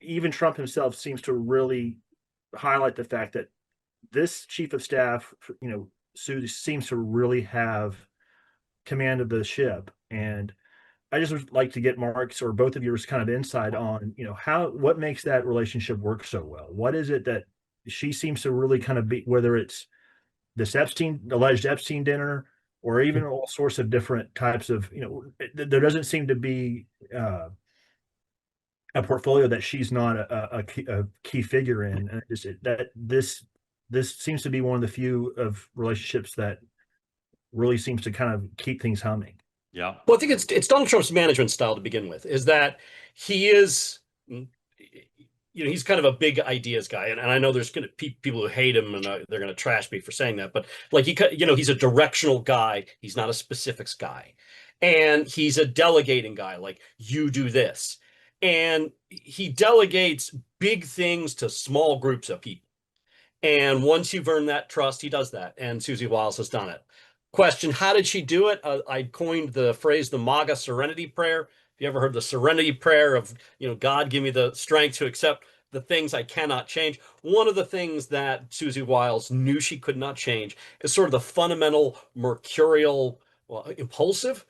even Trump himself seems to really highlight the fact that this chief of staff, Susie, seems to really have command of the ship. And I just would like to get Mark's or both of yours kind of insight on, what makes that relationship work so well? What is it that she seems to really kind of be, whether it's this alleged Epstein dinner, or even all sorts of different types of, there doesn't seem to be a portfolio that she's not a key figure in. And this seems to be one of the few of relationships that really seems to kind of keep things humming. Yeah. Well, I think it's Donald Trump's management style to begin with, is that he is, he's kind of a big ideas guy. And I know there's going to be people who hate him and they're going to trash me for saying that, but like he's a directional guy. He's not a specifics guy. And he's a delegating guy, like, you do this. And he delegates big things to small groups of people. And once you've earned that trust, he does that. And Susie Wiles has done it. Question, how did she do it? I coined the phrase, the MAGA serenity prayer. Have you ever heard the serenity prayer of, God, give me the strength to accept the things I cannot change? One of the things that Susie Wiles knew she could not change is sort of the fundamental mercurial, impulsive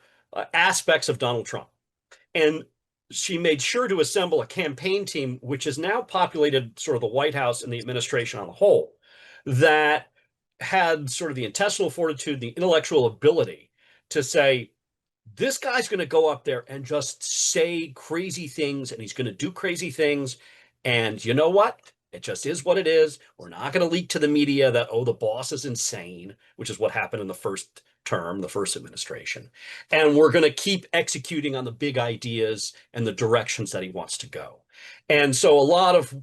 aspects of Donald Trump. And she made sure to assemble a campaign team, which has now populated sort of the White House and the administration on the whole, that had sort of the intestinal fortitude, the intellectual ability to say, this guy's going to go up there and just say crazy things, and he's going to do crazy things. And you know what? It just is what it is. We're not going to leak to the media that, the boss is insane, which is what happened in the first term, the first administration. And we're going to keep executing on the big ideas and the directions that he wants to go. And so a lot of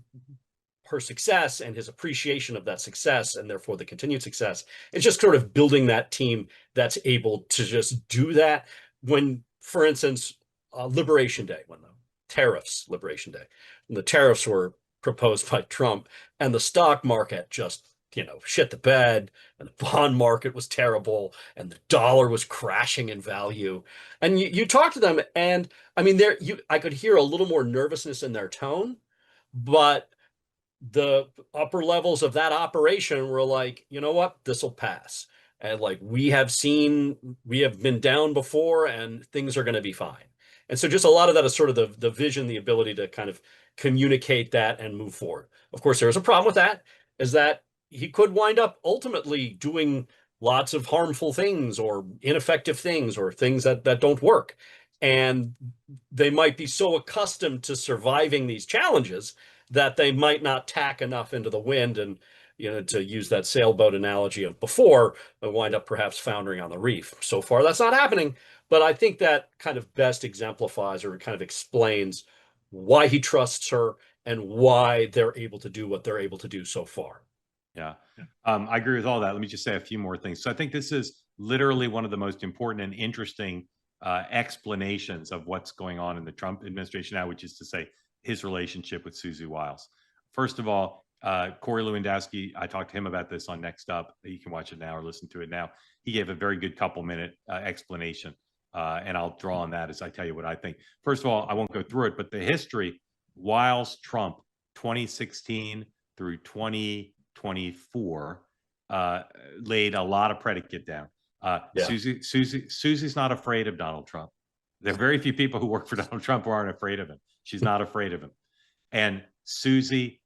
her success and his appreciation of that success, and therefore the continued success, is just sort of building that team that's able to just do that. When, for instance, Liberation Day, when the tariffs were proposed by Trump, and the stock market just, shit the bed, and the bond market was terrible, and the dollar was crashing in value. And you talk to them, and I mean, I could hear a little more nervousness in their tone, but the upper levels of that operation were like, you know what, this will pass. And like, we have been down before, and things are going to be fine. And so just a lot of that is sort of the vision, the ability to kind of communicate that and move forward. Of course, there is a problem with that, is that he could wind up ultimately doing lots of harmful things or ineffective things or things that don't work. And they might be so accustomed to surviving these challenges that they might not tack enough into the wind and, to use that sailboat analogy of before, wind up perhaps foundering on the reef. So far, that's not happening. But I think that kind of best exemplifies or kind of explains why he trusts her and why they're able to do what they're able to do so far. Yeah, I agree with all that. Let me just say a few more things. So I think this is literally one of the most important and interesting explanations of what's going on in the Trump administration now, which is to say his relationship with Susie Wiles. First of all, Corey Lewandowski, I talked to him about this on Next Up. You can watch it now or listen to it now. He gave a very good couple-minute explanation, and I'll draw on that as I tell you what I think. First of all, I won't go through it, but the history, Wiles-Trump, 2016 through 2024, laid a lot of predicate down. Susie's not afraid of Donald Trump. There are very few people who work for Donald Trump who aren't afraid of him. She's not afraid of him. And Susie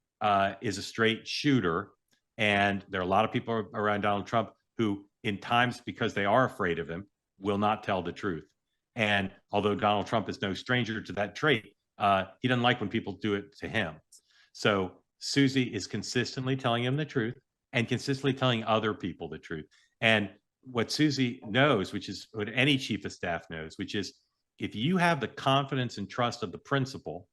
is a straight shooter. And there are a lot of people around Donald Trump who, in times because they are afraid of him, will not tell the truth. And although Donald Trump is no stranger to that trait, he doesn't like when people do it to him. So Susie is consistently telling him the truth and consistently telling other people the truth. And what Susie knows, which is what any chief of staff knows, which is if you have the confidence and trust of the principal,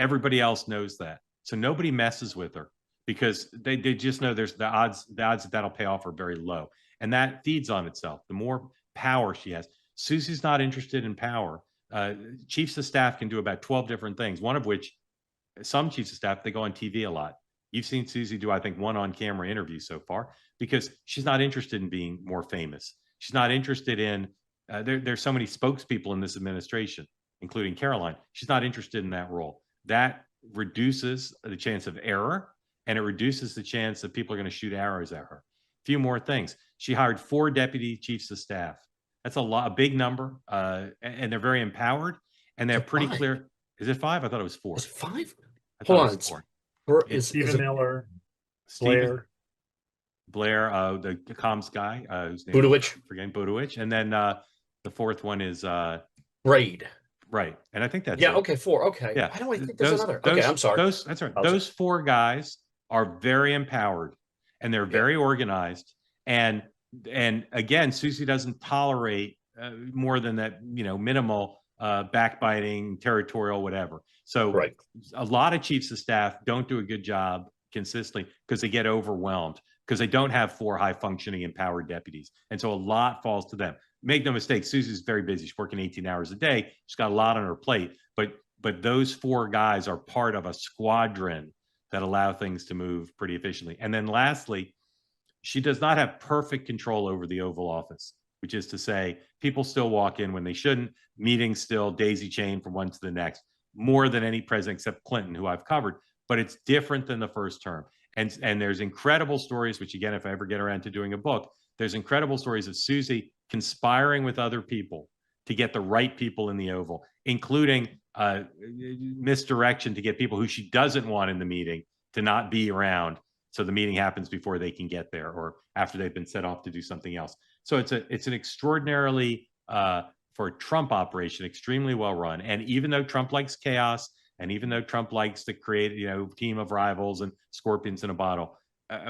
everybody else knows that. So nobody messes with her because they just know there's the odds that'll pay off are very low. And that feeds on itself. The more power she has. Susie's not interested in power. Chiefs of staff can do about 12 different things, one of which some chiefs of staff, they go on TV a lot. You've seen Susie do, I think, one on-camera interview so far because she's not interested in being more famous. She's not interested in, there's so many spokespeople in this administration, including Caroline. She's not interested in that role. That reduces the chance of error, and it reduces the chance that people are going to shoot arrows at her. A few more things. She hired 4 deputy chiefs of staff. That's a big number, and they're very empowered, and they're pretty 5? clear. Is it 5? I thought it was 4. Is it 5? I Hold thought on. it was 4. Is Stephen it Miller, Stephen Blair, Blair, the comms guy, whose name Budowich? I'm forgetting, Budowich, and then the 4th one is Braid? right, and I think that's Yeah. it. Okay. 4. Okay. Yeah. Why do I think there's another? Okay. I'm sorry. That's right. Those 4 guys are very empowered, and they're very organized. And again, Susie doesn't tolerate more than that, minimal backbiting, territorial, whatever. So a lot of chiefs of staff don't do a good job consistently because they get overwhelmed because they don't have 4 high functioning empowered deputies. And so a lot falls to them. Make no mistake, Susie's very busy. She's working 18 hours a day. She's got a lot on her plate, but those 4 guys are part of a squadron that allow things to move pretty efficiently. And then lastly, she does not have perfect control over the Oval Office, which is to say people still walk in when they shouldn't, meetings still daisy chain from one to the next, more than any president except Clinton, who I've covered, but it's different than the first term. And there's incredible stories, which again, if I ever get around to doing a book, there's incredible stories of Susie conspiring with other people to get the right people in the Oval, including misdirection to get people who she doesn't want in the meeting to not be around. So the meeting happens before they can get there or after they've been set off to do something else. So it's an extraordinarily, for a Trump operation, extremely well run. And even though Trump likes chaos, and even though Trump likes to create, team of rivals and scorpions in a bottle,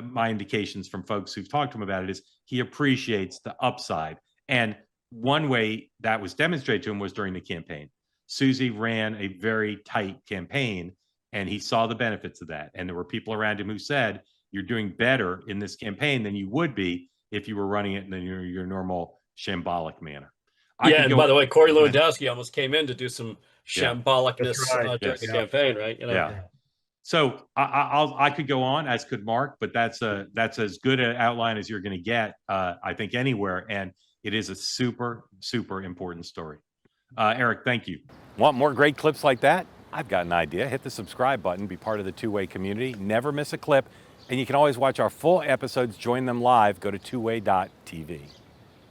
my indications from folks who've talked to him about it is he appreciates the upside. And one way that was demonstrated to him was during the campaign. Susie ran a very tight campaign, and he saw the benefits of that. And there were people around him who said, you're doing better in this campaign than you would be if you were running it in your normal shambolic manner. And by the way, Corey Lewandowski almost came in to do some shambolicness during the campaign, right? Yeah. So I could go on, as could Mark, but that's as good an outline as you're going to get, I think, anywhere. And it is a super, super important story. Eric, thank you. Want more great clips like that? I've got an idea. Hit the subscribe button, be part of the Two-Way community, never miss a clip. And you can always watch our full episodes, join them live, go to twoway.tv.